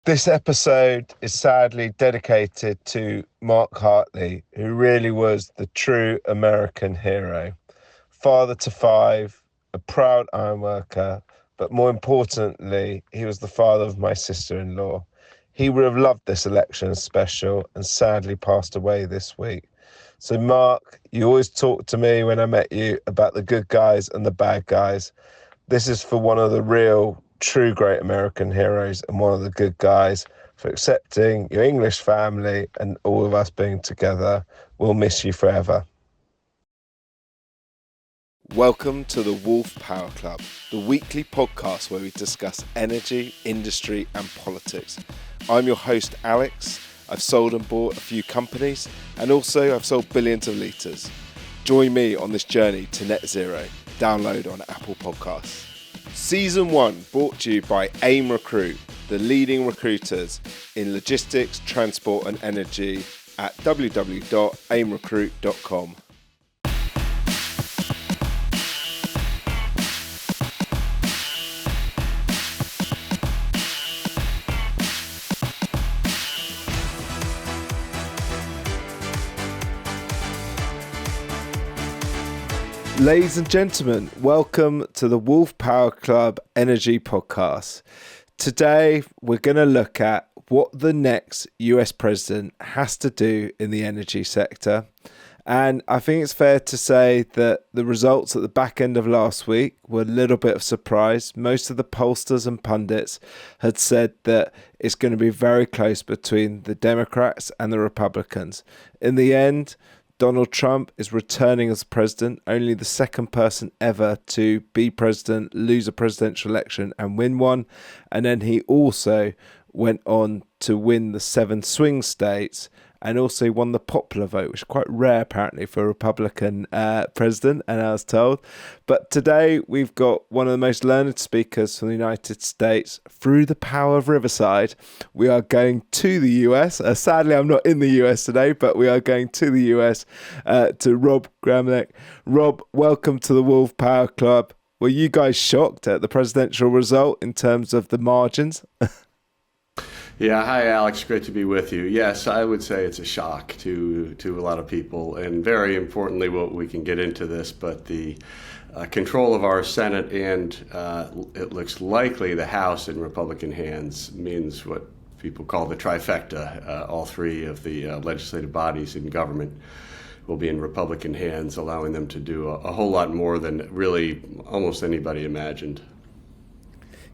This episode is sadly dedicated to Mark Hartley, who really was the true American hero. Father to five, a proud ironworker, but more importantly, he was the father of my sister-in-law. He would have loved this election special and sadly passed away this week. So Mark, you always talked to me when I met you about the good guys and the bad guys. This is for one of the real, true great American heroes and one of the good guys for accepting your English family and all of us being together. We'll miss you forever. Welcome to the Wolfe Power Club, the weekly podcast where we discuss energy, industry and politics. I'm your host, Alex. I've sold and bought a few companies and also I've sold billions of litres. Join me on this journey to net zero. Download on Apple Podcasts. Season 1 brought to you by AIM Recruit, the leading recruiters in logistics, transport and energy at www.aimrecruit.com. Ladies and gentlemen, welcome to the Wolfe Power Club Energy Podcast. Today, we're going to look at what the next US president has to do in the energy sector. And I think it's fair to say that the results at the back end of last week were a little bit of surprise. Most of the pollsters and pundits had said that it's going to be very close between the Democrats and the Republicans. In the end, Donald Trump is returning as president, only the second person ever to be president, lose a presidential election and win one. And then he also went on to win the 7 swing states and also won the popular vote, which is quite rare apparently for a Republican president, and I was told. But today we've got one of the most learned speakers from the United States. Through the power of Riverside, we are going to the US. Sadly, I'm not in the US today, but we are going to the US to Rob Gramlich. Rob, welcome to the Wolfe Power Club. Were you guys shocked at the presidential result in terms of the margins? Yeah, hi Alex, great to be with you. Yes, I would say it's a shock to a lot of people, and very importantly, we can get into this, but the control of our Senate and it looks likely the House in Republican hands means what people call the trifecta. All three of the legislative bodies in government will be in Republican hands, allowing them to do a whole lot more than really almost anybody imagined.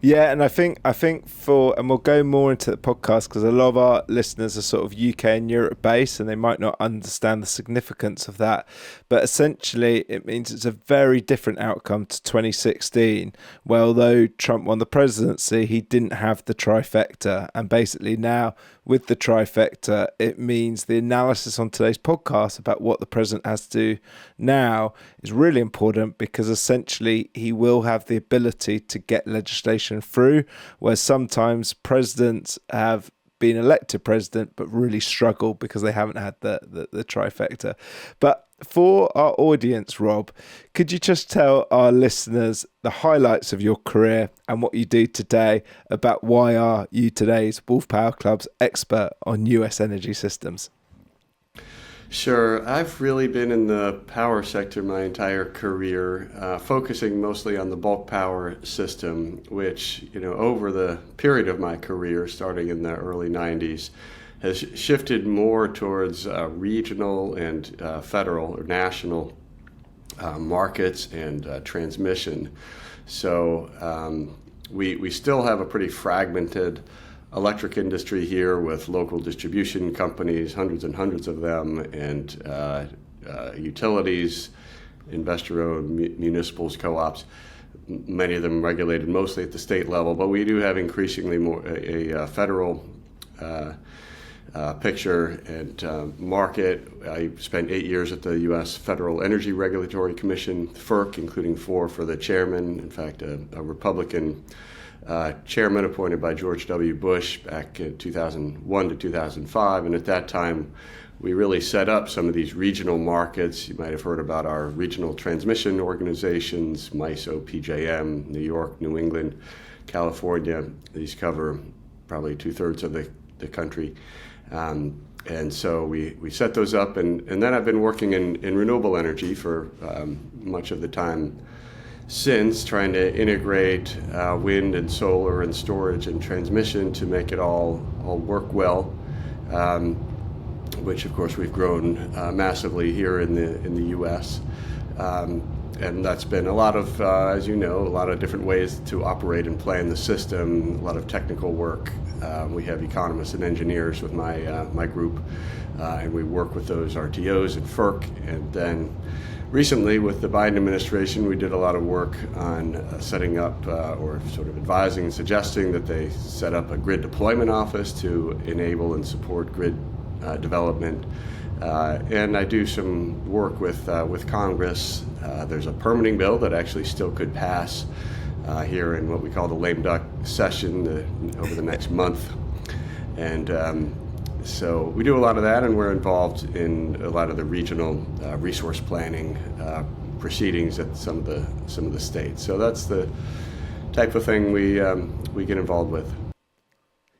Yeah, and I think and we'll go more into the podcast because a lot of our listeners are sort of UK and Europe based and they might not understand the significance of that. But essentially, it means it's a very different outcome to 2016, where although Trump won the presidency, he didn't have the trifecta. And basically now, with the trifecta, it means the analysis on today's podcast about what the president has to do now is really important because essentially he will have the ability to get legislation through, where sometimes presidents have been elected president but really struggle because they haven't had the trifecta. But for our audience, Rob, could you just tell our listeners the highlights of your career and what you do today about why are you today's Wolfe Power Club's expert on US energy systems? Sure. I've really been in the power sector my entire career, focusing mostly on the bulk power system, which, over the period of my career, starting in the early 90s, has shifted more towards regional and federal or national markets and transmission. So we still have a pretty fragmented electric industry here with local distribution companies, hundreds and hundreds of them, and utilities, investor-owned municipals, co-ops, many of them regulated mostly at the state level, but we do have increasingly more a federal picture and market. I spent 8 years at the U.S. Federal Energy Regulatory Commission, FERC, including 4 for the chairman, in fact, a Republican chairman appointed by George W. Bush back in 2001 to 2005. And at that time, we really set up some of these regional markets. You might have heard about our regional transmission organizations, MISO, PJM, New York, New England, California. These cover probably 2/3 of the country. And so we set those up, and then I've been working in renewable energy for much of the time since, trying to integrate wind and solar and storage and transmission to make it all work well, which of course we've grown massively here in the U.S. And that's been a lot of, as you know, a lot of different ways to operate and plan the system, a lot of technical work. We have economists and engineers with my group, and we work with those RTOs and FERC. And then recently with the Biden administration, we did a lot of work on setting up or sort of advising and suggesting that they set up a grid deployment office to enable and support grid development. And I do some work with Congress. There's a permitting bill that actually still could pass here in what we call the lame duck session over the next month. And so we do a lot of that, and we're involved in a lot of the regional resource planning proceedings at some of the states. So that's the type of thing we get involved with.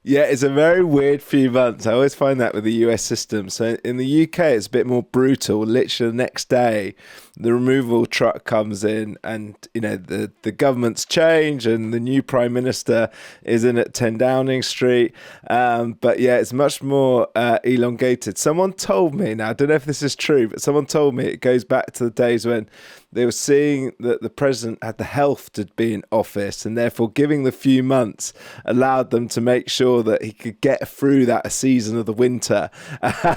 Yeah, it's a very weird few months. I always find that with the US system. So in the UK, it's a bit more brutal. Literally the next day, the removal truck comes in, and the government's changed, and the new prime minister is in at 10 Downing Street. But yeah, it's much more elongated. Someone told me, now I don't know if this is true, but someone told me it goes back to the days when they were seeing that the president had the health to be in office, and therefore giving the few months allowed them to make sure that he could get through that season of the winter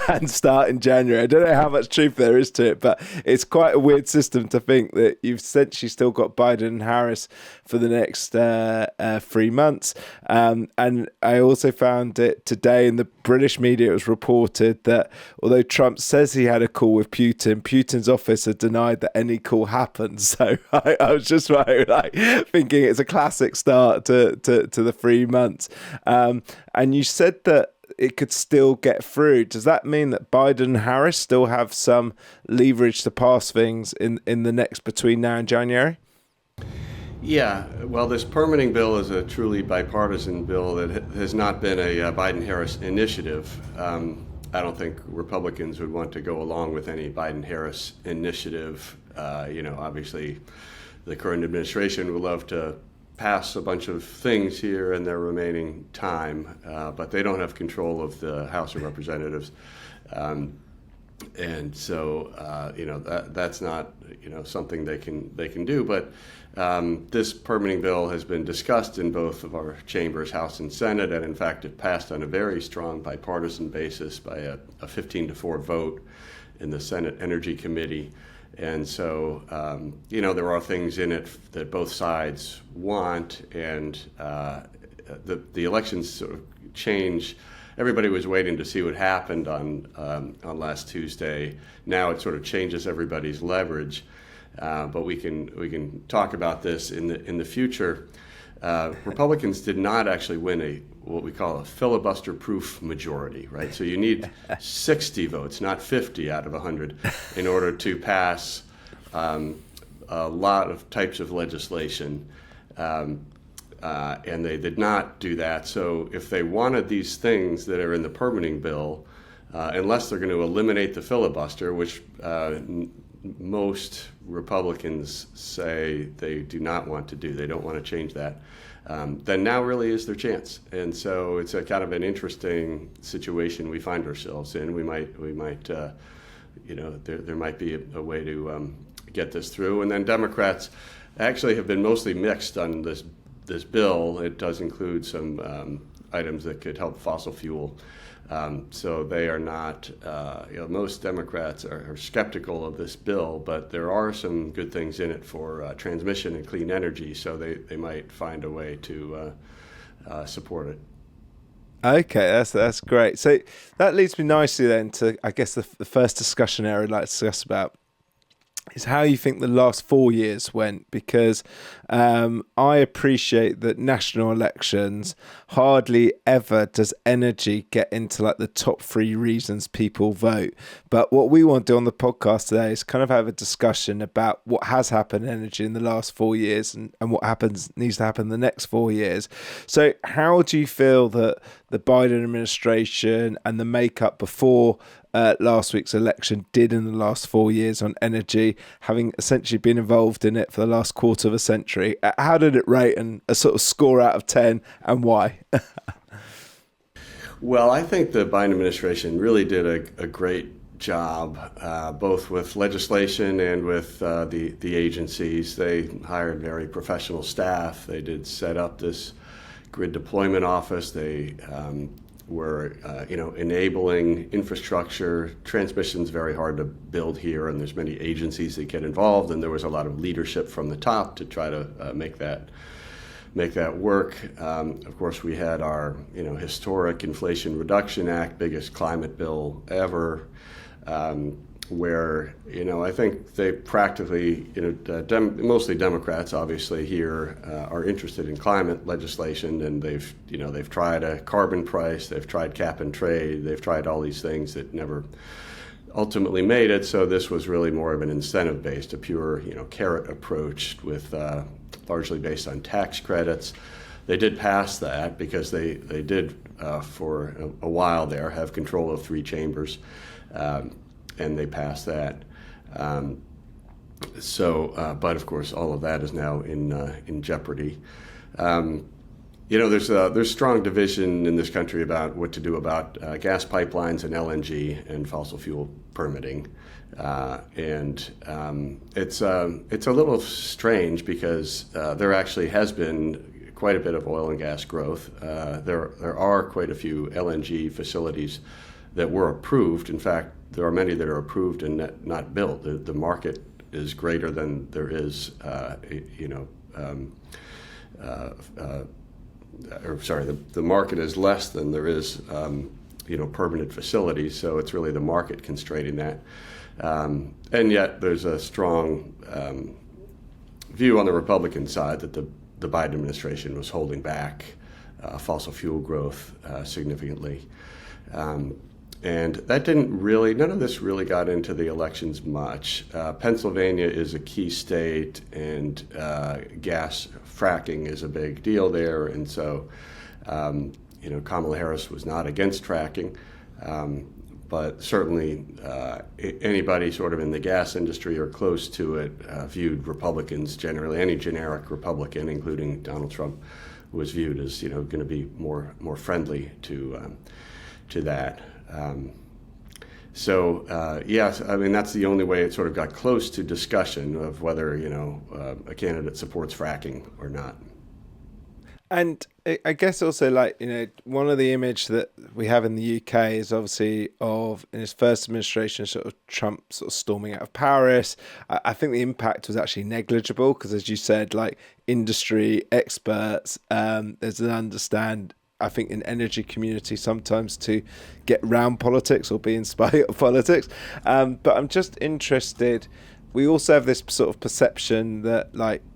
and start in January. I don't know how much truth there is to it, but it's quite a weird system to think that you've essentially still got Biden and Harris for the next 3 months. And I also found it today in the British media, it was reported that although Trump says he had a call with Putin, Putin's office had denied that any call happened. So I was just thinking it's a classic start to the 3 months. And you said that it could still get through. Does that mean that Biden and Harris still have some leverage to pass things in the next between now and January? Yeah, well, this permitting bill is a truly bipartisan bill that has not been a Biden-Harris initiative. I don't think Republicans would want to go along with any Biden-Harris initiative. Obviously, the current administration would love to pass a bunch of things here in their remaining time, but they don't have control of the House of Representatives. And so, that's not, something they can do. But this permitting bill has been discussed in both of our chambers, House and Senate, and in fact, it passed on a very strong bipartisan basis by a 15-4 vote in the Senate Energy Committee. And so, there are things in it that both sides want, and the elections sort of change. Everybody was waiting to see what happened on last Tuesday. Now it sort of changes everybody's leverage, but we can talk about this in the future. Republicans did not actually win what we call a filibuster-proof majority, right? So you need 60 votes, not 50 out of 100, in order to pass a lot of types of legislation. And they did not do that. So if they wanted these things that are in the permitting bill, unless they're going to eliminate the filibuster, which most Republicans say they do not want to do, they don't want to change that, then now really is their chance. And so it's a kind of an interesting situation we find ourselves in. We might there might be a way to get this through. And then Democrats actually have been mostly mixed on this bill. It does include some items that could help fossil fuel. So they are not, most Democrats are skeptical of this bill, but there are some good things in it for transmission and clean energy, so they might find a way to support it. Okay, that's great. So that leads me nicely then to, I guess, the first discussion area I'd like to discuss about. is how you think the last 4 years went, because I appreciate that national elections, hardly ever does energy get into like the top three reasons people vote. But what we want to do on the podcast today is kind of have a discussion about what has happened in energy in the last 4 years, and what needs to happen in the next 4 years. So how do you feel that the Biden administration and the makeup before last week's election did in the last 4 years on energy, having essentially been involved in it for the last quarter of a century? How did it rate, and a sort of score out of 10, and why? Well, I think the Biden administration really did a great job, both with legislation and with the agencies. They hired very professional staff. They did set up this grid deployment office. They were enabling infrastructure. Transmission's very hard to build here, and there's many agencies that get involved, and there was a lot of leadership from the top to try to make that work. Of course, we had our historic Inflation Reduction Act, biggest climate bill ever, where I think they practically mostly Democrats obviously here are interested in climate legislation, and they've tried a carbon price, they've tried cap and trade, they've tried all these things that never ultimately made it. So this was really more of an incentive based, a pure carrot approach with largely based on tax credits. They did pass that because they did for a while there have control of three chambers. And they passed that. But of course, all of that is now in jeopardy. There's strong division in this country about what to do about gas pipelines and LNG and fossil fuel permitting, and it's a little strange because there actually has been quite a bit of oil and gas growth. There are quite a few LNG facilities that were approved. In fact, there are many that are approved and not built. The market is greater than there is, the market is less than there is, permanent facilities. So it's really the market constraining that. And yet there's a strong view on the Republican side that the Biden administration was holding back fossil fuel growth significantly. And that none of this really got into the elections much. Pennsylvania is a key state, and gas fracking is a big deal there. And so, Kamala Harris was not against fracking, but certainly anybody sort of in the gas industry or close to it viewed Republicans generally, any generic Republican, including Donald Trump, was viewed as going to be more friendly to that. Yes, I mean, that's the only way it sort of got close to discussion of whether, a candidate supports fracking or not. And I guess also, one of the image that we have in the UK is obviously of, in his first administration, sort of Trump sort of storming out of Paris. I think the impact was actually negligible because, as you said, industry experts, there's an understand, I think, in energy community sometimes to get round politics or be in spite of politics. But I'm just interested, we also have this sort of perception that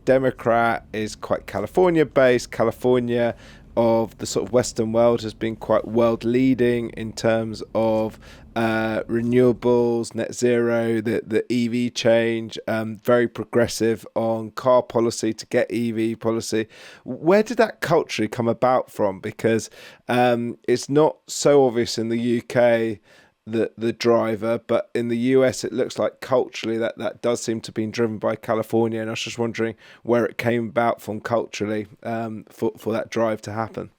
Democrat is quite California based. California of the sort of Western world has been quite world leading in terms of renewables, net zero, the EV change, very progressive on car policy to get EV policy. Where did that culturally come about from? Because it's not so obvious in the UK, the driver, but in the US it looks like culturally that does seem to be driven by California, and I was just wondering where it came about from culturally for that drive to happen.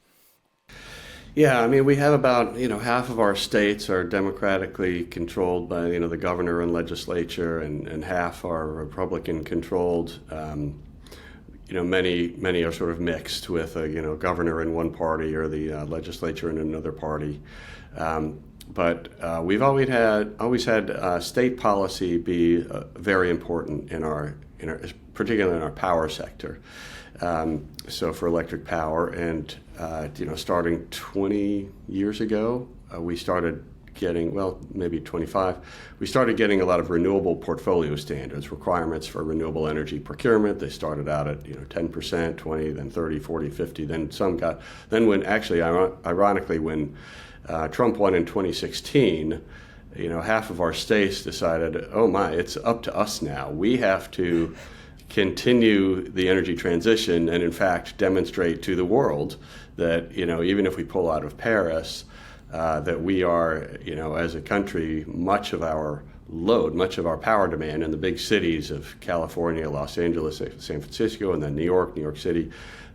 Yeah, I mean, we have about, half of our states are democratically controlled by, the governor and legislature, and half are Republican controlled. Many are sort of mixed with a, governor in one party or the legislature in another party. But we've always had state policy be very important in our particularly in our power sector. So for electric power, and starting 20 years ago, we started getting, well, maybe 25, we started getting a lot of renewable portfolio standards, requirements for renewable energy procurement. They started out at 10%, 20, then 30, 40, 50, then some got, then when actually, ironically, when Trump won in 2016, half of our states decided, oh my, it's up to us now. We have to continue the energy transition and in fact demonstrate to the world that, even if we pull out of Paris, that we are, as a country, much of our power demand in the big cities of California, Los Angeles, San Francisco, and then New York City,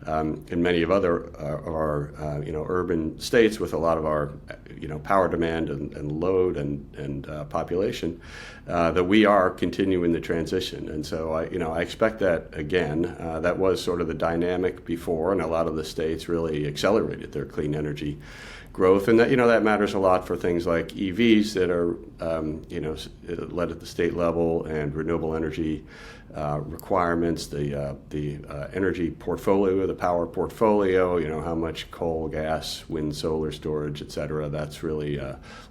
and many of other of our urban states with a lot of our power demand and load and population, that we are continuing the transition. And so I expect that again. That was sort of the dynamic before, and a lot of the states really accelerated their clean energy growth, and that matters a lot for things like EVs that are led at the state level, and renewable energy requirements, the energy portfolio, the power portfolio, how much coal, gas, wind, solar storage, et cetera. That's really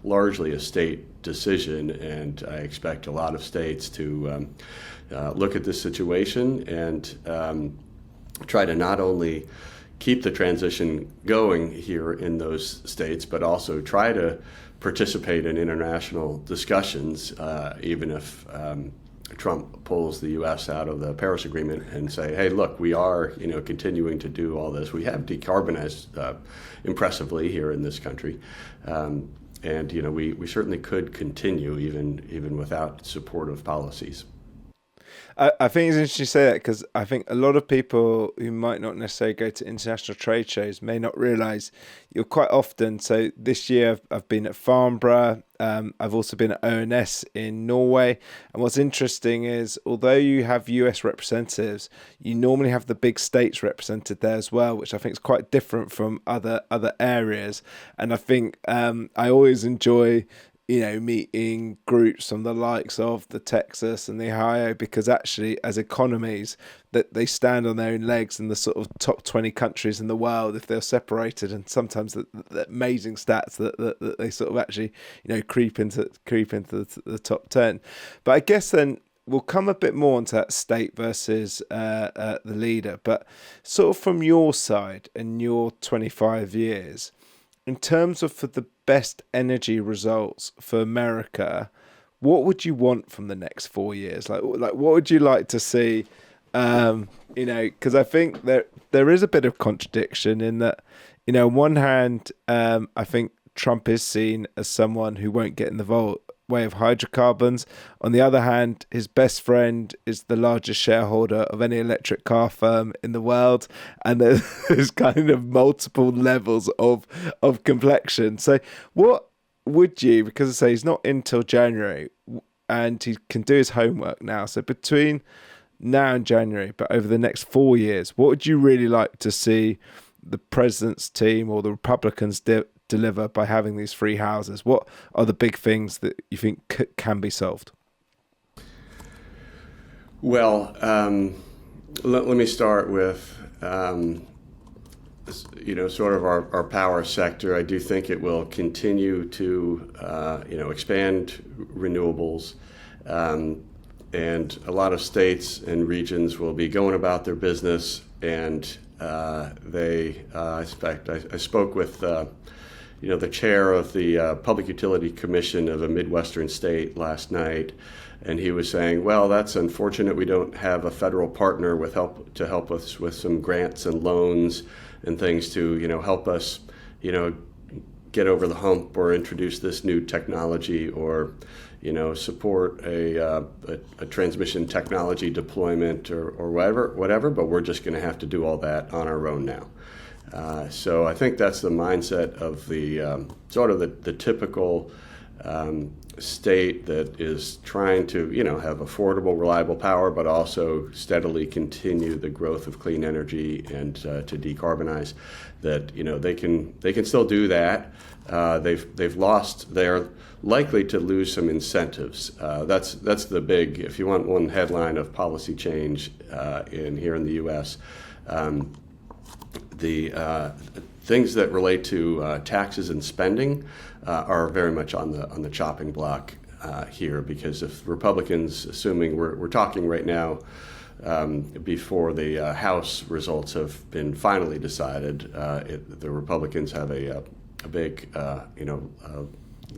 largely a state decision, and I expect a lot of states to look at this situation and try to not only keep the transition going here in those states, but also try to participate in international discussions, even if Trump pulls the U.S. out of the Paris Agreement, and say, hey, look, we are continuing to do all this. We have decarbonized impressively here in this country, and we certainly could continue even without supportive policies. I think it's interesting you say that, because I think a lot of people who might not necessarily go to international trade shows may not realise you're quite often. So this year I've been at Farnborough. I've also been at ONS in Norway. And what's interesting is, although you have US representatives, you normally have the big states represented there as well, which I think is quite different from other areas. And I think I always enjoy meeting groups from the likes of the Texas and the Ohio, because actually as economies that they stand on their own legs in the sort of top 20 countries in the world if they're separated, and sometimes the amazing stats that they sort of actually creep into the top 10. But I guess then we'll come a bit more onto that state versus the leader, but sort of from your side and your 25 years, in terms of for the best energy results for America, what would you want from the next 4 years? Like what would you like to see? Because I think there is a bit of contradiction in that, on one hand, I think Trump is seen as someone who won't get in the way of hydrocarbons. On the other hand, his best friend is the largest shareholder of any electric car firm in the world, and there's kind of multiple levels of complexion. So what would you, because I say he's not in till January and he can do his homework now, so between now and January, but over the next 4 years, what would you really like to see the president's team or the Republicans deliver by having these three houses? What are the big things that you think can be solved? Well, let me start with sort of our power sector. I do think it will continue to expand renewables, and a lot of states and regions will be going about their business, and I spoke with the chair of the Public Utility Commission of a Midwestern state last night, and he was saying, well, that's unfortunate we don't have a federal partner to help us with some grants and loans and things to help us get over the hump or introduce this new technology or support a transmission technology deployment or whatever, but we're just going to have to do all that on our own now. So I think that's the mindset of the sort of the typical state that is trying to have affordable, reliable power, but also steadily continue the growth of clean energy and to decarbonize. That they can still do that. They're likely to lose some incentives. That's the big, if you want one headline of policy change here in the U.S. things that relate to taxes and spending are very much on the chopping block here, because if Republicans, assuming we're talking right now before the House results have been finally decided, the Republicans have a big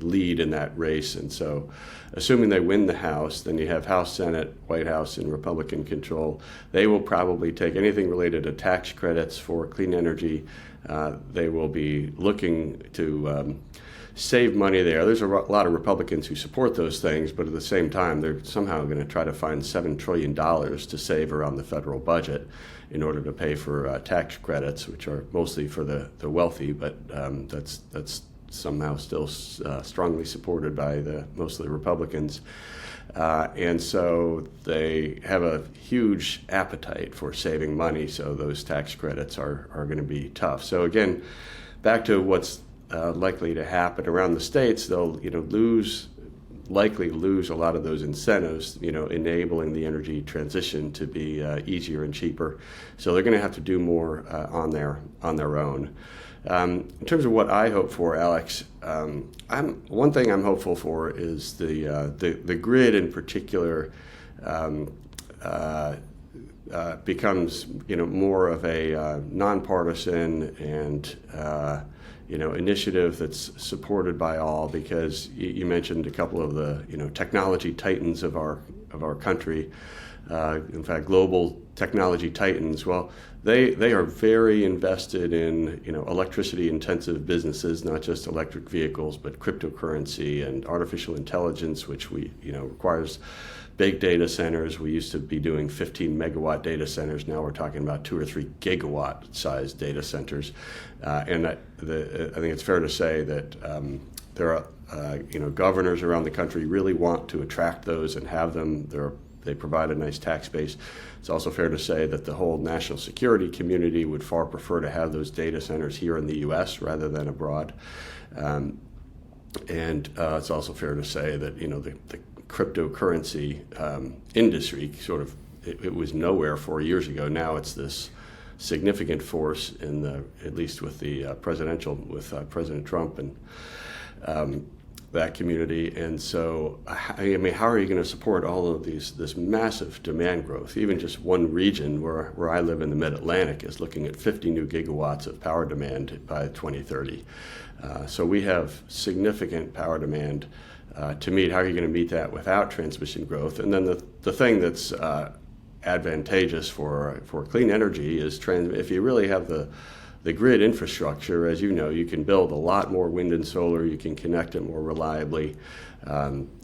lead in that race, and so assuming they win the House, then you have House, Senate, White House in Republican control. They will probably take anything related to tax credits for clean energy. They will be looking to save money there. There's a lot of Republicans who support those things, but at the same time, they're somehow going to try to find $7 trillion to save around the federal budget in order to pay for tax credits, which are mostly for the wealthy, but that's somehow still strongly supported by most of the Republicans. And so they have a huge appetite for saving money, so those tax credits are going to be tough. So again, back to what's likely to happen around the states, they'll likely lose a lot of those incentives, enabling the energy transition to be easier and cheaper. So they're going to have to do more on their own. In terms of what I hope for, Alex, one thing I'm hopeful for is the grid in particular becomes more of a nonpartisan and initiative that's supported by all, because you mentioned a couple of the technology titans of our country. In fact, global technology titans. Well, they are very invested in electricity intensive businesses, not just electric vehicles, but cryptocurrency and artificial intelligence, which requires big data centers. We used to be doing 15 megawatt data centers. Now we're talking about 2 or 3 gigawatt sized data centers. And I think it's fair to say that there are governors around the country really want to attract those and have them. They provide a nice tax base. It's also fair to say that the whole national security community would far prefer to have those data centers here in the U.S. rather than abroad. And it's also fair to say that the cryptocurrency industry it was nowhere 4 years ago. Now it's this significant force at least with the President Trump and that community. And so, how are you going to support all of this massive demand growth? Even just one region where I live in the Mid-Atlantic is looking at 50 new gigawatts of power demand by 2030. So we have significant power demand to meet. How are you going to meet that without transmission growth? And then the thing that's advantageous for clean energy is if you really have the grid infrastructure. As you know, you can build a lot more wind and solar. You can connect it more reliably.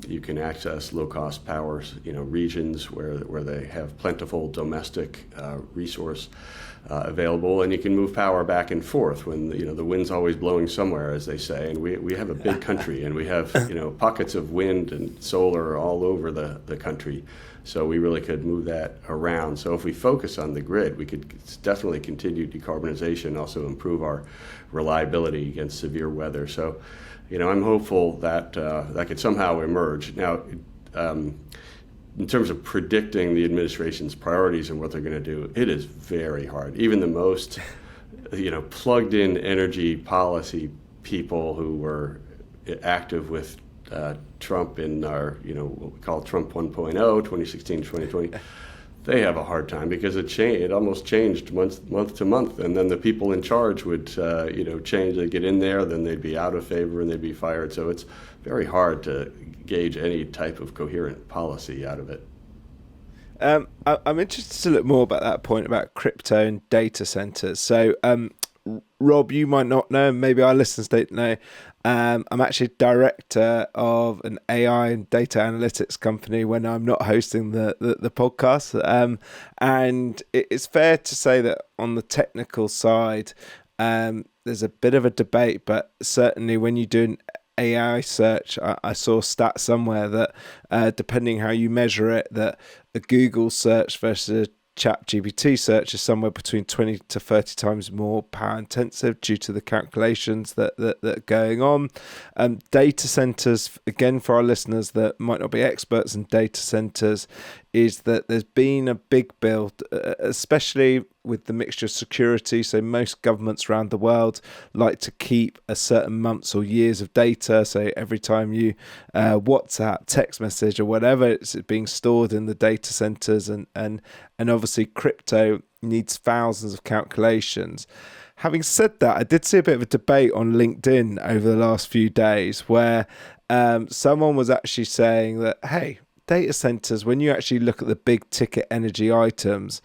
You can access low-cost power, regions where they have plentiful domestic resource available, and you can move power back and forth when the wind's always blowing somewhere, as they say. And we have a big country, and we have pockets of wind and solar all over the country. So we really could move that around. So if we focus on the grid, we could definitely continue decarbonization, also improve our reliability against severe weather. So, I'm hopeful that that could somehow emerge. Now, in terms of predicting the administration's priorities and what they're going to do, it is very hard. Even the most, plugged-in energy policy people who were active with Trump in our, what we call Trump 1.0, 2016 to 2020, they have a hard time because it almost changed month to month. And then the people in charge would, change. They'd get in there, then they'd be out of favor and they'd be fired. So it's very hard to gauge any type of coherent policy out of it. I'm interested to look more about that point about crypto and data centers. So, Rob, you might not know, maybe our listeners don't know, I'm actually director of an AI and data analytics company when I'm not hosting the podcast. And it's fair to say that on the technical side, there's a bit of a debate, but certainly when you do an AI search, I saw stats somewhere that depending how you measure it, that a Google search versus a ChatGPT search is somewhere between 20 to 30 times more power intensive due to the calculations that are going on. Data centers, again, for our listeners that might not be experts in data centers, is that there's been a big build, especially with the mixture of security. So most governments around the world like to keep a certain months or years of data. So every time you WhatsApp, text message or whatever, it's being stored in the data centers, and obviously crypto needs thousands of calculations. Having said that, I did see a bit of a debate on LinkedIn over the last few days where someone was actually saying that, hey, data centers, when you actually look at the big ticket energy items,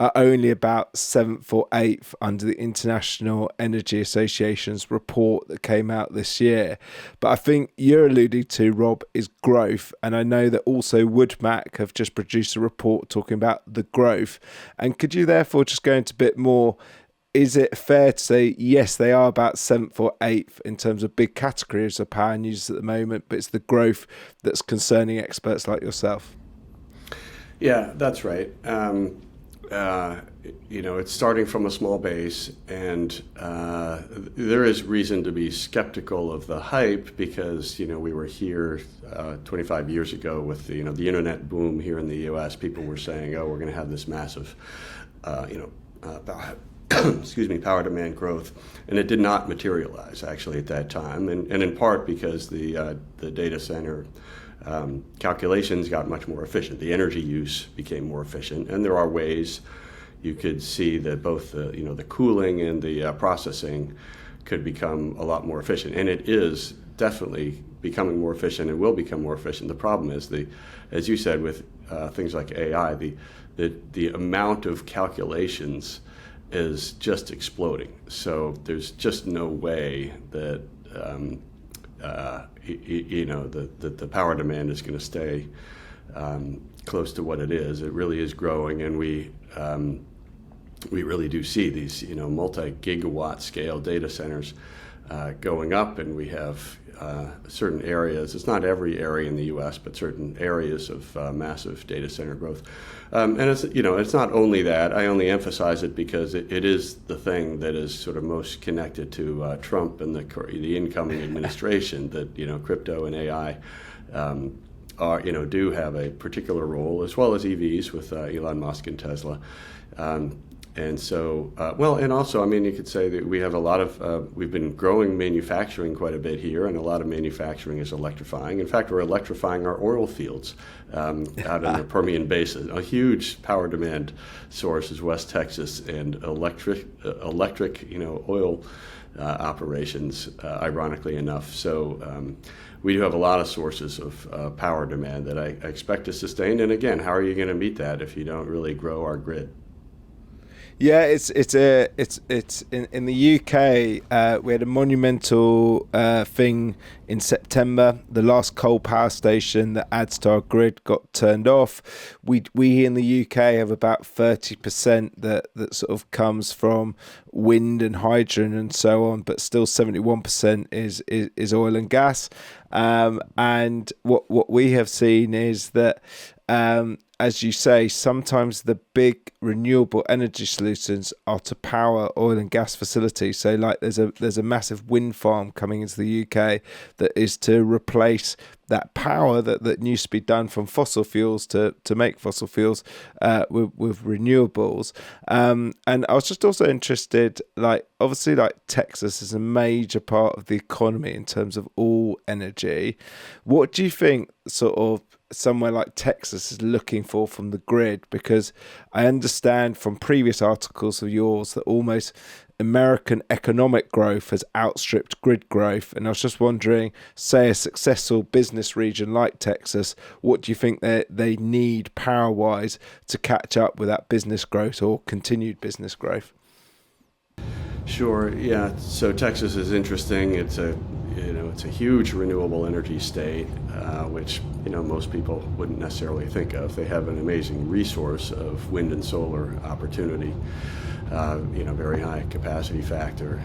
are only about 7th or 8th under the International Energy Association's report that came out this year. But I think you're alluding to, Rob, is growth. And I know that also WoodMac have just produced a report talking about the growth. And could you therefore just go into a bit more? Is it fair to say, yes, they are about 7th or 8th in terms of big categories of power and users at the moment, but it's the growth that's concerning experts like yourself? Yeah, that's right. It's starting from a small base, and there is reason to be skeptical of the hype because, we were here 25 years ago with the internet boom here in the U.S. People were saying, oh, we're going to have this massive, power demand growth, and it did not materialize actually at that time, and in part because the data center calculations got much more efficient. The energy use became more efficient, and there are ways you could see that both the cooling and the processing could become a lot more efficient, and it is definitely becoming more efficient and will become more efficient. The problem is as you said, with things like AI, the amount of calculations is just exploding. So there's just no way that the power demand is going to stay close to what it is. It really is growing, and we really do see these multi-gigawatt scale data centers going up, and we have certain areas. It's not every area in the U.S., but certain areas of massive data center growth. And it's not only that. I only emphasize it because it is the thing that is sort of most connected to Trump and the incoming administration. That crypto and AI do have a particular role, as well as EVs with Elon Musk and Tesla. And so, and also, you could say that we have a lot of, we've been growing manufacturing quite a bit here, and a lot of manufacturing is electrifying. In fact, we're electrifying our oil fields out in the Permian Basin. A huge power demand source is West Texas, and electric, oil operations, ironically enough. So we do have a lot of sources of power demand that I expect to sustain. And again, how are you going to meet that if you don't really grow our grid? Yeah, it's in the UK. We had a monumental thing in September. The last coal power station that adds to our grid got turned off. We in the UK have about 30% that sort of comes from wind and hydrogen and so on, but still 71% is oil and gas. And what we have seen is that, as you say, sometimes the big renewable energy solutions are to power oil and gas facilities. So like there's a massive wind farm coming into the UK that is to replace that power that needs to be done from fossil fuels to make fossil fuels with renewables. And I was just also interested, obviously Texas is a major part of the economy in terms of all energy. What do you think sort of somewhere like Texas is looking for from the grid? Because I understand from previous articles of yours that almost American economic growth has outstripped grid growth. And I was just wondering, say a successful business region like Texas, what do you think they need power-wise to catch up with that business growth or continued business growth? Sure. Yeah. So Texas is interesting. It's a huge renewable energy state, which most people wouldn't necessarily think of. They have an amazing resource of wind and solar opportunity. Very high capacity factor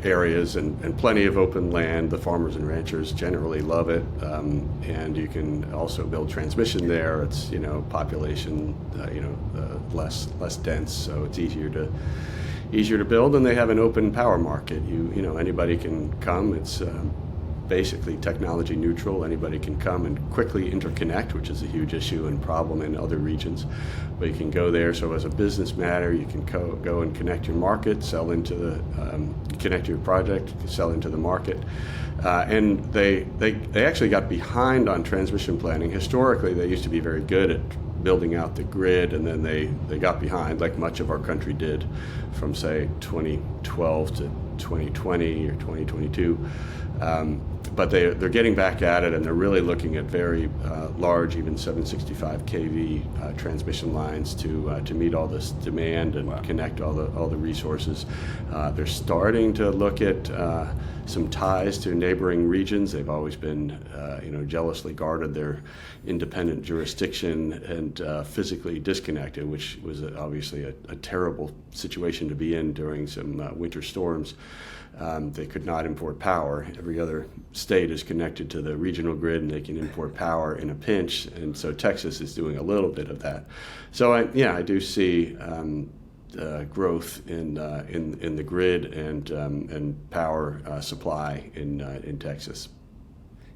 areas and plenty of open land. The farmers and ranchers generally love it, and you can also build transmission there. It's population less dense, so it's easier to build, and they have an open power market. Anybody can come. It's basically technology neutral. Anybody can come and quickly interconnect, which is a huge issue and problem in other regions. But you can go there. So as a business matter, you can go and connect your market, sell into the connect your project, sell into the market. And they actually got behind on transmission planning. Historically, they used to be very good at building out the grid, and then they got behind, like much of our country did, from say 2012 to 2020 or 2022. But they're getting back at it, and they're really looking at very large, even 765 kV transmission lines to meet all this demand and connect all the resources. They're starting to look at some ties to neighboring regions. They've always been, jealously guarded their independent jurisdiction and physically disconnected, which was obviously a terrible situation to be in during some winter storms. They could not import power. Every other state is connected to the regional grid, and they can import power in a pinch. And so Texas is doing a little bit of that. So I do see growth in the grid and power supply in Texas.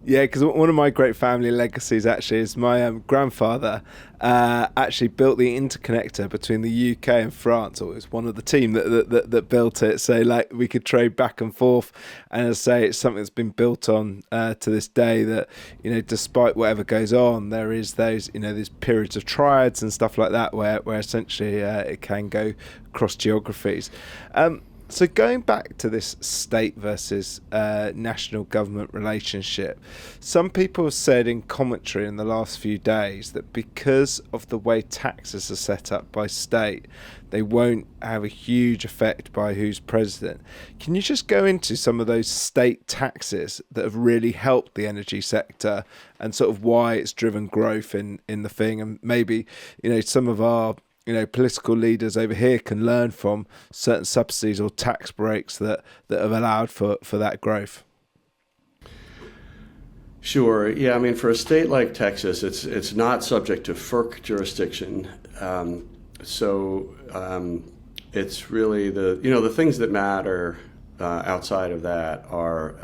Yeah, because one of my great family legacies actually is my grandfather actually built the interconnector between the UK and France, or it was one of the team that built it. So like we could trade back and forth, and as I say, it's something that's been built on to this day. That despite whatever goes on, there is those these periods of triads and stuff like that where essentially it can go across geographies. So going back to this state versus national government relationship, some people have said in commentary in the last few days that because of the way taxes are set up by state, they won't have a huge effect by who's president. Can you just go into some of those state taxes that have really helped the energy sector and sort of why it's driven growth in the thing, and maybe some of our political leaders over here can learn from certain subsidies or tax breaks that have allowed for that growth? Sure. Yeah. I mean, for a state like Texas, it's not subject to FERC jurisdiction. It's really the things that matter outside of that are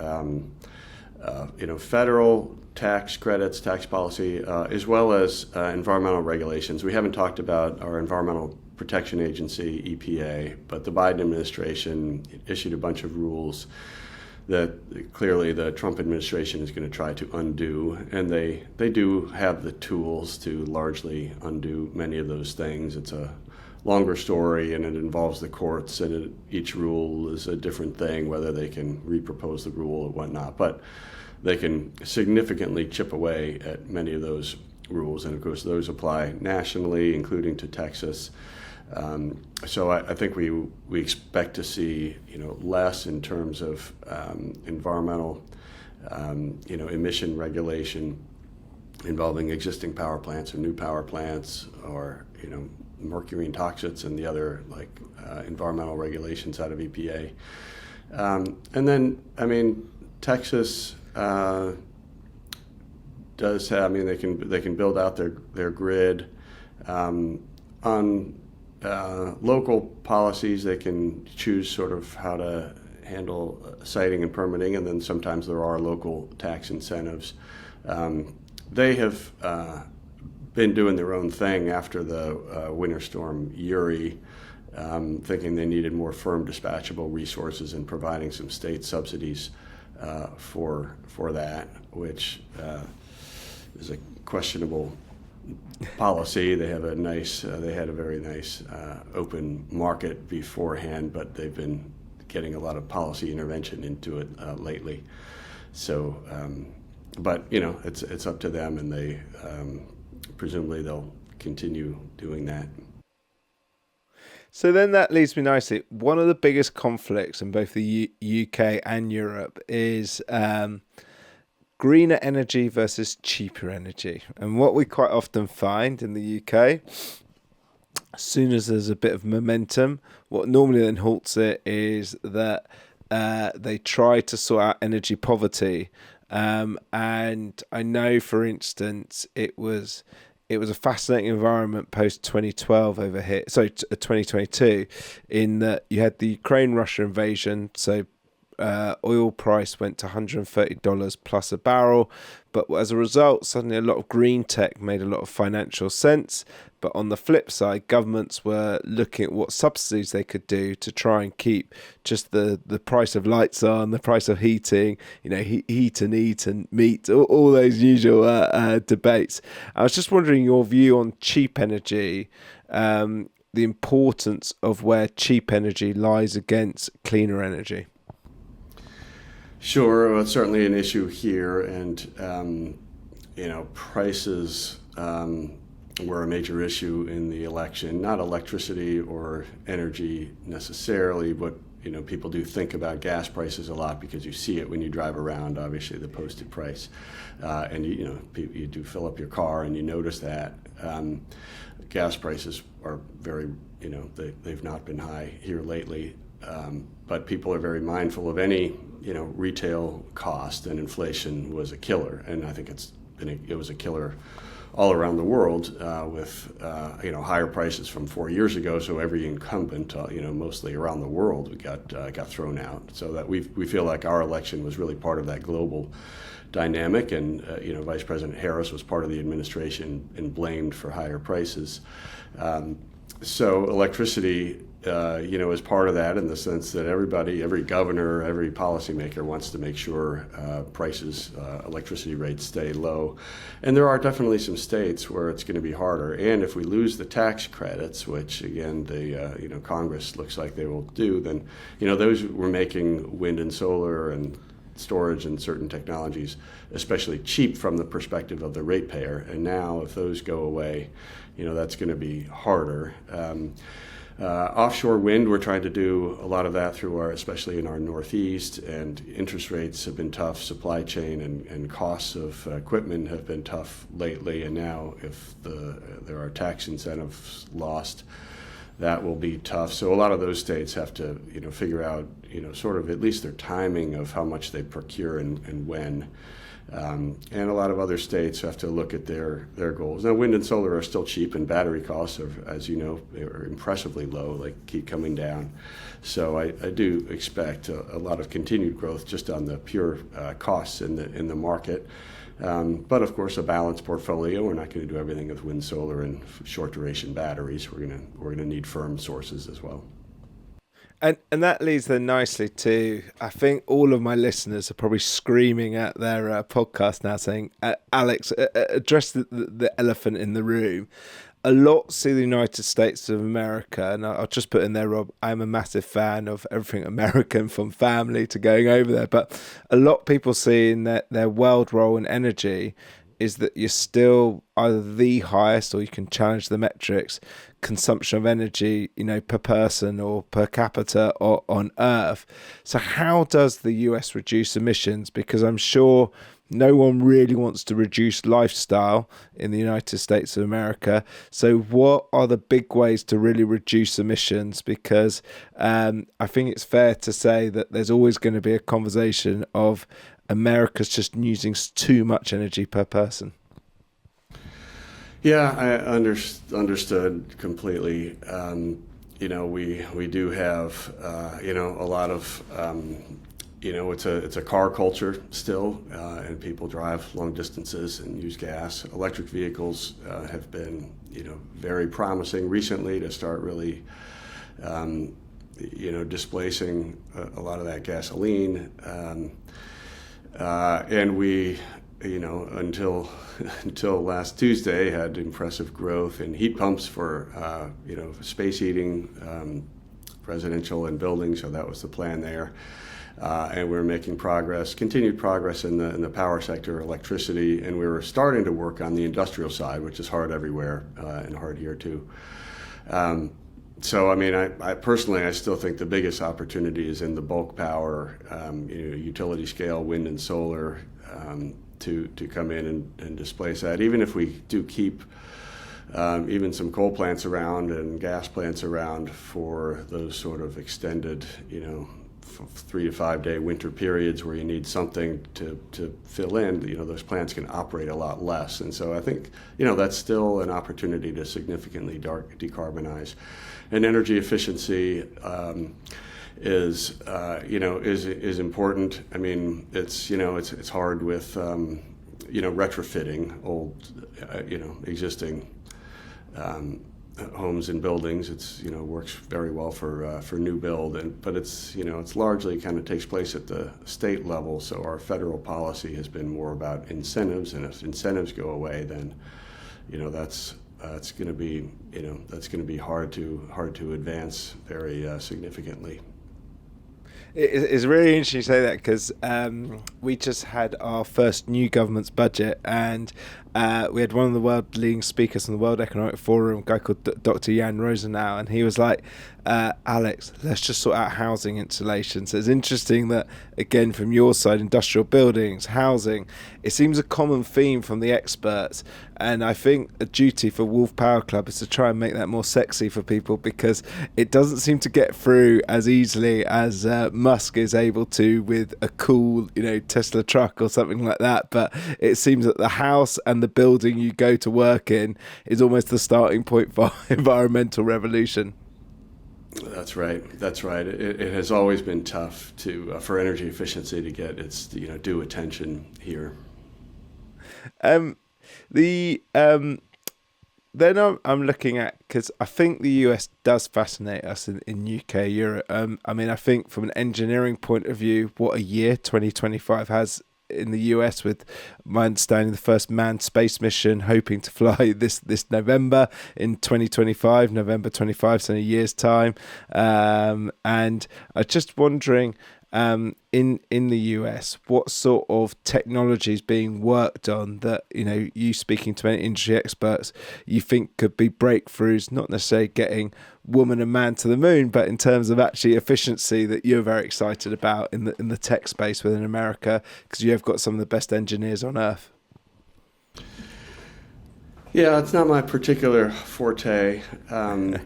federal tax credits, tax policy, as well as environmental regulations. We haven't talked about our Environmental Protection Agency, EPA, but the Biden administration issued a bunch of rules that clearly the Trump administration is going to try to undo, and they do have the tools to largely undo many of those things. It's a longer story, and it involves the courts, and each rule is a different thing, whether they can repropose the rule or whatnot. But they can significantly chip away at many of those rules, and of course those apply nationally, including to Texas. So I think we expect to see less in terms of environmental emission regulation involving existing power plants or new power plants, or mercury and toxins and the other environmental regulations out of EPA. And then Texas does have. They can build out their grid. On local policies, they can choose sort of how to handle siting and permitting, and then sometimes there are local tax incentives. They have been doing their own thing after the winter storm Uri, thinking they needed more firm dispatchable resources and providing some state subsidies for that, which is a questionable policy. They have they had a very nice open market beforehand, but they've been getting a lot of policy intervention into it lately. So, but it's up to them, and they presumably they'll continue doing that. So then that leads me nicely. One of the biggest conflicts in both the UK and Europe is greener energy versus cheaper energy. And what we quite often find in the UK, as soon as there's a bit of momentum, what normally then halts it is that they try to sort out energy poverty. And I know, for instance, it was a fascinating environment post 2012 over here. So 2022, in that you had the Ukraine-Russia invasion. So oil price went to $130 plus a barrel. But as a result, suddenly a lot of green tech made a lot of financial sense. But on the flip side, governments were looking at what subsidies they could do to try and keep just the price of lights on, the price of heating, heat and eat and meat, all those usual debates. I was just wondering your view on cheap energy, the importance of where cheap energy lies against cleaner energy. Sure, well, it's certainly an issue here, and prices were a major issue in the election. Not electricity or energy necessarily, but people do think about gas prices a lot because you see it when you drive around. Obviously, the posted price, and you do fill up your car, and you notice that gas prices are very, they've not been high here lately. But people are very mindful of any, retail cost, and inflation was a killer. And I think it was a killer all around the world with, higher prices from 4 years ago. So every incumbent, mostly around the world, got thrown out. So that we feel like our election was really part of that global dynamic. And, Vice President Harris was part of the administration and blamed for higher prices. So electricity, is part of that in the sense that every governor, every policymaker wants to make sure prices, electricity rates stay low. And there are definitely some states where it's going to be harder. And if we lose the tax credits, which again, Congress looks like they will do, then, those we're making wind and solar and storage and certain technologies, especially cheap from the perspective of the ratepayer. And now if those go away, that's going to be harder. Offshore wind, we're trying to do a lot of that especially in our Northeast, and interest rates have been tough. Supply chain and costs of equipment have been tough lately, and now if there are tax incentives lost, that will be tough. So a lot of those states have to, figure out, sort of at least their timing of how much they procure and when. And a lot of other states have to look at their goals. Now, wind and solar are still cheap, and battery costs are, as you know, are impressively low, keep coming down. So I do expect a lot of continued growth just on the pure costs in the market. But of course, a balanced portfolio. We're not going to do everything with wind, solar, and short duration batteries. We're going to need firm sources as well. And that leads then nicely to, I think all of my listeners are probably screaming at their podcast now saying, Alex, address the elephant in the room. A lot see the United States of America, and I'll just put in there, Rob, I'm a massive fan of everything American, from family to going over there, but a lot of people see in their world role in energy is that you're still either the highest, or you can challenge the metrics, consumption of energy, per person or per capita or on Earth. So how does the US reduce emissions? Because I'm sure no one really wants to reduce lifestyle in the United States of America. So what are the big ways to really reduce emissions? Because I think it's fair to say that there's always going to be a conversation of America's just using too much energy per person. Yeah, I understood completely. We do have, a lot of, it's a car culture still, and people drive long distances and use gas. Electric vehicles have been, very promising recently to start really, displacing a lot of that gasoline. And we, until last Tuesday, had impressive growth in heat pumps for, space heating, residential and buildings. So that was the plan there. And we're making continued progress in the power sector, electricity, and we were starting to work on the industrial side, which is hard everywhere and hard here too. So, I personally, I still think the biggest opportunity is in the bulk power, utility scale, wind and solar, to come in and displace that. Even if we do keep even some coal plants around and gas plants around for those sort of extended, 3 to 5 day winter periods where you need something to fill in, those plants can operate a lot less. And so I think, that's still an opportunity to significantly decarbonize. And energy efficiency is important. I mean, it's hard with retrofitting old existing homes and buildings. It's works very well for new build, but it's largely kind of takes place at the state level. So our federal policy has been more about incentives, and if incentives go away, then that's going to be hard to advance very significantly. It's really interesting you say that, because we just had our first new government's budget, and we had one of the world leading speakers from the World Economic Forum, a guy called Dr. Jan Rosenau, and he was like, Alex, let's just sort out housing insulation. So it's interesting that, again, from your side, industrial buildings, housing, it seems a common theme from the experts. And I think a duty for Wolfe Power Club is to try and make that more sexy for people, because it doesn't seem to get through as easily as Musk is able to with a cool, Tesla truck or something like that. But it seems that the house and the building you go to work in is almost the starting point for environmental revolution. That's right. It has always been tough for energy efficiency to get its due attention here. Then I'm looking at, because I think the US does fascinate us in UK, Europe. I think from an engineering point of view, what a year 2025 has in the US, with my understanding the first manned space mission hoping to fly this November in 2025, November 25, so in a year's time. And I was just wondering, in the US, what sort of technology is being worked on that, you speaking to many industry experts, you think could be breakthroughs, not necessarily getting woman and man to the moon, but in terms of actually efficiency, that you're very excited about in the tech space within America, because you have got some of the best engineers on earth? Yeah, it's not my particular forte. I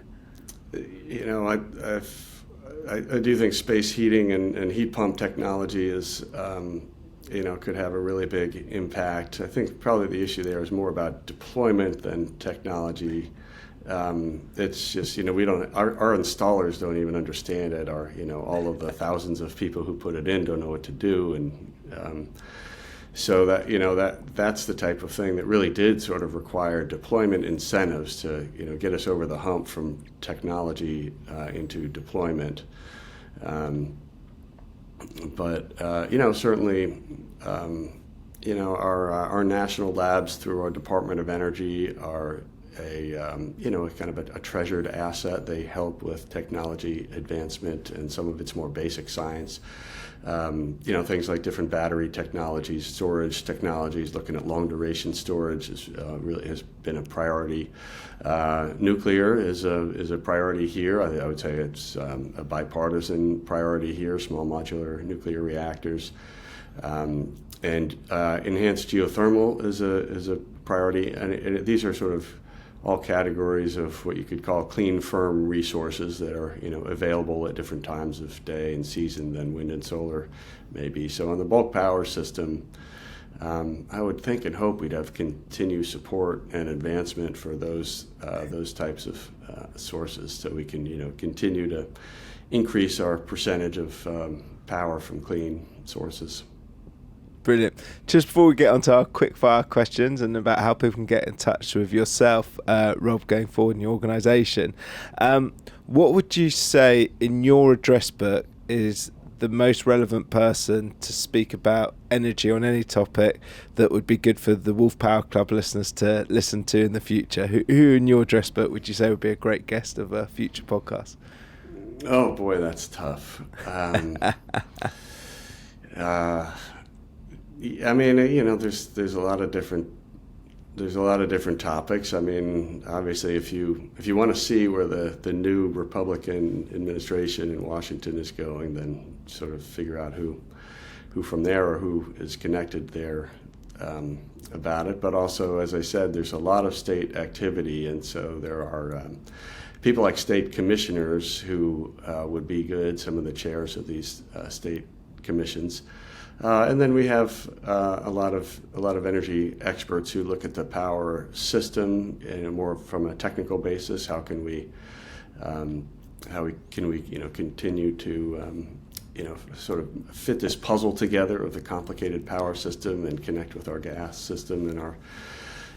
do think space heating and heat pump technology is, could have a really big impact. I think probably the issue there is more about deployment than technology. It's just, we don't, our installers don't even understand it. All of the thousands of people who put it in don't know what to do. And so that's the type of thing that really did sort of require deployment incentives to, get us over the hump from technology into deployment. Certainly, our national labs through our Department of Energy are kind of a treasured asset. They help with technology advancement and some of its more basic science. Things like different battery technologies, storage technologies, looking at long duration storage really has been a priority. Nuclear is a priority here. I would say it's a bipartisan priority here, small modular nuclear reactors. And enhanced geothermal is a priority. And these are sort of all categories of what you could call clean, firm resources that are, available at different times of day and season than wind and solar maybe. So on the bulk power system, I would think and hope we'd have continued support and advancement for those types of sources, so we can, continue to increase our percentage of power from clean sources. Brilliant. Just before we get onto our quick fire questions and about how people can get in touch with yourself, Rob, going forward in your organisation, what would you say in your address book is the most relevant person to speak about energy on any topic that would be good for the Wolfe Power Club listeners to listen to in the future? Who in your address book would you say would be a great guest of a future podcast? Oh boy, that's tough. There's a lot of different topics. I mean, obviously, if you want to see where the new Republican administration in Washington is going, then sort of figure out who from there or who is connected there about it. But also, as I said, there's a lot of state activity, and so there are people like state commissioners who would be good. Some of the chairs of these state commissions. And then we have a lot of energy experts who look at the power system in a more from a technical basis. How can we, continue to sort of fit this puzzle together of the complicated power system and connect with our gas system and our,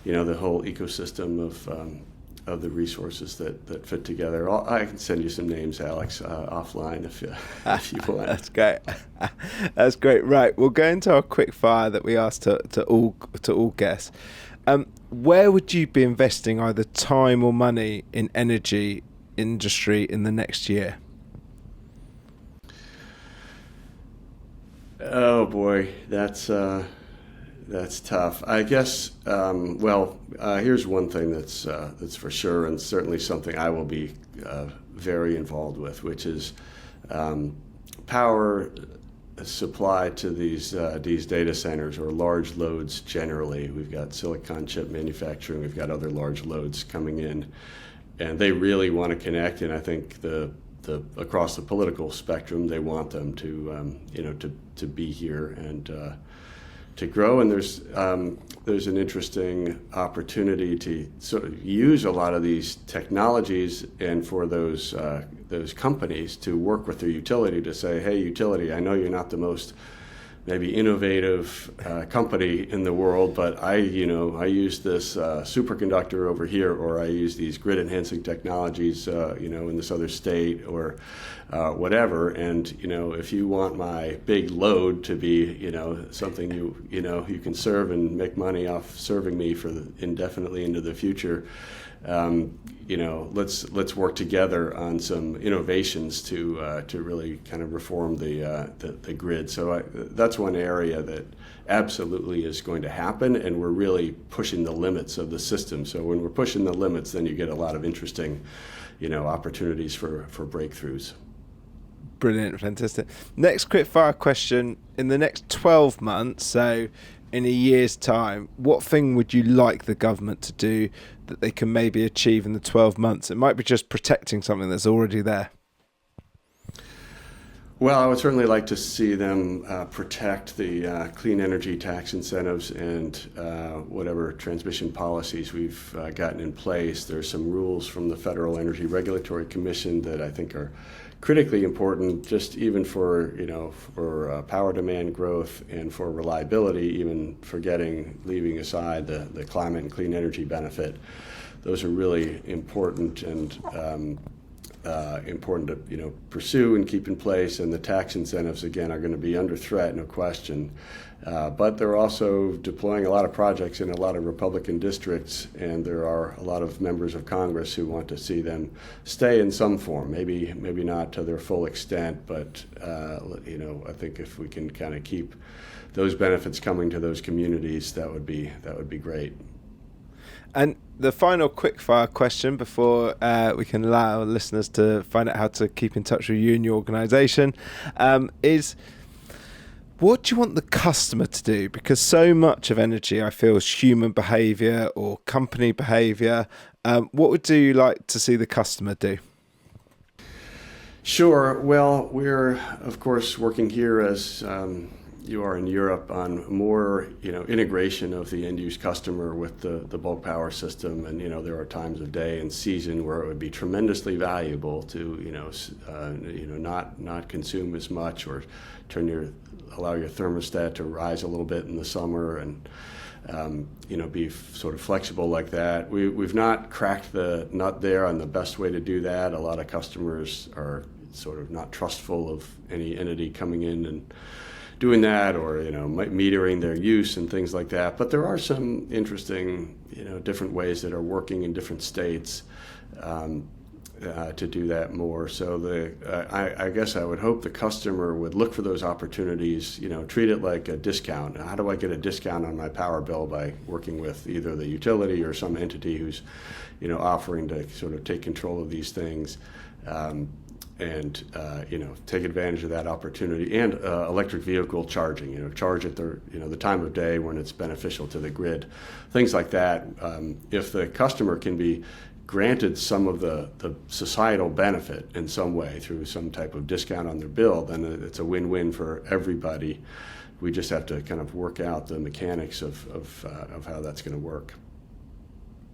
the whole ecosystem of the resources that fit together. I can send you some names, Alex, offline if you want. That's great. That's great. Right, we'll go into our quick fire that we asked to all guests. Where would you be investing either time or money in energy industry in the next year? Oh boy, that's tough. I guess. Here's one thing that's for sure, and certainly something I will be very involved with, which is power supply to these data centers or large loads generally. We've got silicon chip manufacturing. We've got other large loads coming in, and they really want to connect. And I think the across the political spectrum, they want them to be here and to grow. And there's an interesting opportunity to sort of use a lot of these technologies, and for those companies to work with their utility to say, hey, utility, I know you're not the most maybe innovative company in the world, but I use this superconductor over here, or I use these grid enhancing technologies, in this other state, or whatever. And if you want my big load to be, something you can serve and make money off serving me for indefinitely into the future. Let's work together on some innovations to really kind of reform the grid. So that's one area that absolutely is going to happen, and we're really pushing the limits of the system. So when we're pushing the limits, then you get a lot of interesting, opportunities for breakthroughs. Brilliant, fantastic. Next quick fire question: in the next 12 months, so in a year's time, what thing would you like the government to do that they can maybe achieve in the 12 months? It might be just protecting something that's already there. Well, I would certainly like to see them protect the clean energy tax incentives and whatever transmission policies we've gotten in place. There's some rules from the Federal Energy Regulatory Commission that I think are critically important, just even for power demand growth and for reliability, even leaving aside the climate and clean energy benefit. Those are really important and important to pursue and keep in place. And the tax incentives, again, are going to be under threat, no question. But they're also deploying a lot of projects in a lot of Republican districts, and there are a lot of members of Congress who want to see them stay in some form. Maybe not to their full extent, but I think if we can kind of keep those benefits coming to those communities, that would be great. And the final quickfire question before we can allow listeners to find out how to keep in touch with you and your organisation is, what do you want the customer to do? Because so much of energy, I feel, is human behaviour or company behaviour. What would you like to see the customer do? Sure. Well, we're, of course, working here as you are in Europe on more, integration of the end-use customer with the bulk power system. And, there are times of day and season where it would be tremendously valuable to, not consume as much, or allow your thermostat to rise a little bit in the summer and, be sort of flexible like that. We've not cracked the nut there on the best way to do that. A lot of customers are sort of not trustful of any entity coming in and doing that, or metering their use and things like that. But there are some interesting different ways that are working in different states to do that more. So I guess I would hope the customer would look for those opportunities, treat it like a discount. How do I get a discount on my power bill? By working with either the utility or some entity who's offering to sort of take control of these things. And take advantage of that opportunity. And electric vehicle charging, charge at the time of day when it's beneficial to the grid, things like that. If the customer can be granted some of the societal benefit in some way through some type of discount on their bill, then it's a win-win for everybody. We just have to kind of work out the mechanics of how that's going to work.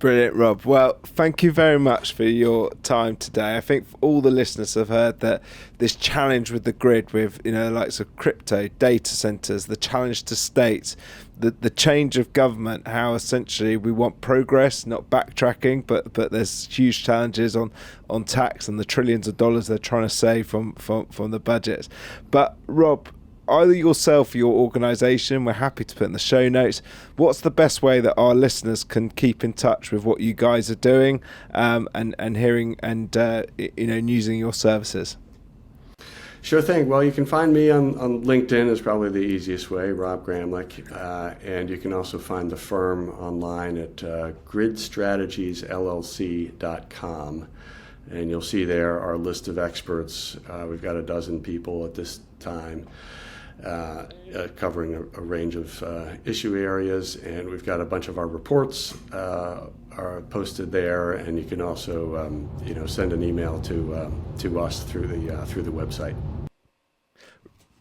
Brilliant, Rob. Well, thank you very much for your time today. I think all the listeners have heard that this challenge with the grid, with the likes of crypto, data centers, the challenge to states, the change of government, how essentially we want progress, not backtracking, but there's huge challenges on tax and the trillions of dollars they're trying to save from the budgets. But Rob, either yourself or your organisation, we're happy to put in the show notes, what's the best way that our listeners can keep in touch with what you guys are doing and hearing and using your services? Sure thing. Well, you can find me on LinkedIn is probably the easiest way, Rob Gramlich, and you can also find the firm online at gridstrategiesllc.com, and you'll see there our list of experts. We've got 12 people at this time, covering a range of issue areas, and we've got a bunch of our reports are posted there, and you can also send an email to us through the website.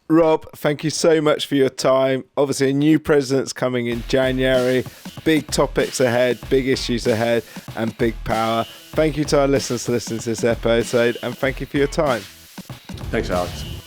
Rob, thank you so much for your time. Obviously, a new president's coming in January. Big topics ahead, big issues ahead, and big power. Thank you to our listeners for listening to this episode, and thank you for your time. Thanks, Alex.